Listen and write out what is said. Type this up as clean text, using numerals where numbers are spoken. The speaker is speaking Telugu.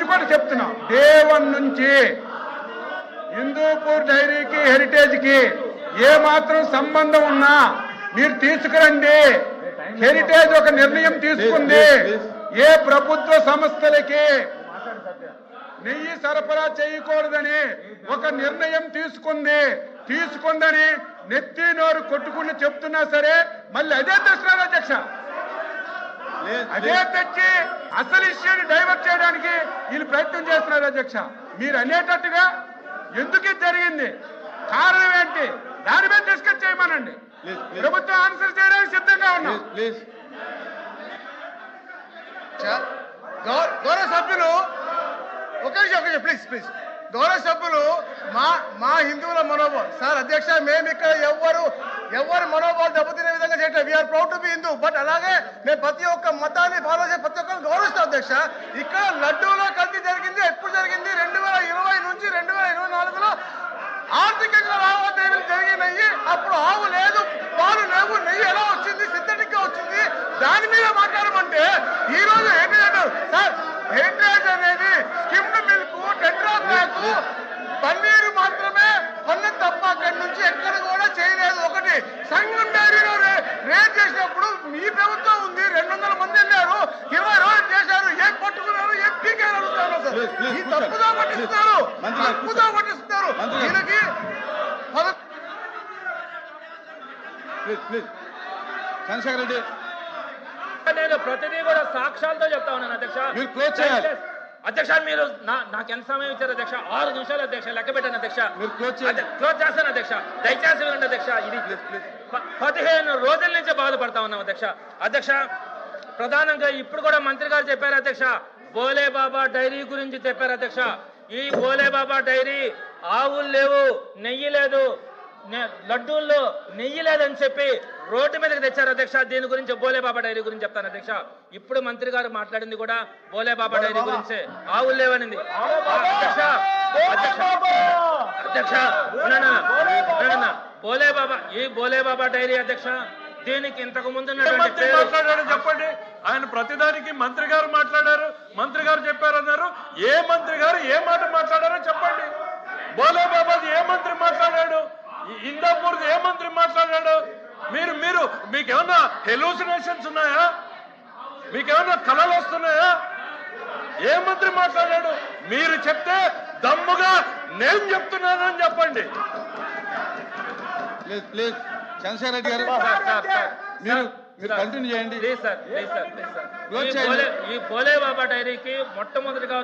నుంచి కూడా చెప్తున్నాం, డే 1 నుంచి హిందూపూర్ డైరీకి హెరిటేజ్ కి ఏ మాత్రం సంబంధం ఉన్నా మీరు తీసుకురండి. హెరిటేజ్ ఒక నిర్ణయం తీసుకుంది, ఏ ప్రభుత్వ సంస్థలకి నెయ్యి సరఫరా చేయకూడదని ఒక నిర్ణయం తీసుకుందని నెత్తి నోరు కొట్టుకుని చెప్తున్నా సరే మళ్ళీ అదే తెస్తున్నారు అధ్యక్ష. అదే తెచ్చి అసలు ఇష్యూని డైవర్ట్ చేయడానికి వీళ్ళు ప్రయత్నం చేస్తున్నారు అధ్యక్ష. మీరు అనేటట్టుగా ఎందుకు జరిగింది, కారణం ఏంటి, దాని మీద డిస్కస్ చేయమనండి. ప్రభుత్వం ఆన్సర్ చేయడానికి సిద్ధంగా ఉన్నాం. గౌరవ సభ్యులు ఒక నిమిషం ప్లీజ్ గౌరవ సభ్యులు మా హిందువుల మనోభావం సార్ అధ్యక్ష, మేము ఇక్కడ ఎవరు మనోభావం దెబ్బతినే విధంగా చేయట్లేదు. We're proud to be Hindu, but అలాగే మేము ప్రతి ఒక్క మతాన్ని ఫాలో చేసి ప్రతి ఒక్కరిని గౌరవిస్తాం అధ్యక్ష. ఇక్కడ లడ్డూలో కల్తీ జరిగింది, ఎప్పుడు జరిగింది? 2020 నుంచి 2024లో ఆర్థికంగా లావాదేవీలు జరిగినాయి. అప్పుడు ఆవు లేదు, పాలు లేవు, నెయ్యి ఎలా వచ్చింది? సింథటిక్ గా వచ్చింది. దాని మీద మాట్లాడమంటే ఈ రోజు ఏంటంటే సార్, హెరిటేజ్ అనేది skimmed milk, tetra pack, paneer మాత్రమే పన్ను తప్ప అక్కడి నుంచి ఎక్కడ కూడా చేయలేదు. ఒకటి సంఘం డైరీలో రేట్ చేసినప్పుడు మీ ప్రభుత్వం ఉంది, 200 మంది వెళ్ళారు, 20 రోజులు చేశారు, ఏం పట్టుకున్నారు, ఏం పీకారు అడుగుతారు సార్. ఈ తప్పుగా పట్టిస్తున్నారు. దీనికి చంద్రశేఖర్ రెడ్డి, నేను ప్రతిదీ కూడా సాక్ష్యాలతో చెప్తా ఉన్నాను అధ్యక్ష. అధ్యక్ష మీరు నాకు ఎంత సమయం ఇచ్చారు అధ్యక్ష? 6 నిమిషాలు అధ్యక్ష, లెక్క పెట్టాను అధ్యక్ష. క్లోజ్ చేస్తాను అధ్యక్ష, దయచేసి వినండి అధ్యక్ష. ఇది 15 రోజుల నుంచి బాధపడతా ఉన్నాం అధ్యక్ష. అధ్యక్ష ప్రధానంగా ఇప్పుడు కూడా మంత్రి గారు చెప్పారు అధ్యక్ష, బోలే బాబా డైరీ గురించి చెప్పారు అధ్యక్ష. ఈ బోలే బాబా డైరీ ఆవులు లేవు, నెయ్యి లేదు, లడ్డూల్లో నెయ్యి లేదని చెప్పి రోడ్డు మీదకి తెచ్చారు అధ్యక్ష. దీని గురించి బోలే బాబా డైరీ గురించి చెప్తాను అధ్యక్ష. ఇప్పుడు మంత్రి గారు మాట్లాడింది కూడా బోలే బాబా డైరీ గురించే, ఆవులు లేవనింది అధ్యక్ష. బోలే బాబా, ఈ బోలే బాబా డైరీ అధ్యక్ష, దీనికి ఇంతకు ముందు మాట్లాడారు చెప్పండి. ఆయన ప్రతిదానికి మంత్రి గారు మాట్లాడారు, మంత్రి గారు చెప్పారన్నారు. ఏ మంత్రి గారు ఏ మాట మాట్లాడారో చెప్పండి. బోలే బాబాది ఏ మంత్రి మాట్లాడాడు, హిందూపూర్ ఏ మంత్రి మాట్లాడాడు? మీకేమన్నా హెలూసినేషన్స్ ఉన్నాయా? మీకేమన్నా కళలు వస్తున్నాయా? ఏ మంత్రి మాట్లాడాడు? మీరు చెప్తే దమ్ముగా నేను చెప్తున్నానని చెప్పండి. ప్లీజ్ చంద్రశేఖర్ రెడ్డి గారు, మీరు కంటిన్యూ చేయండి. ఈ బోలే బాబా డైరీకి మొట్టమొదటిగా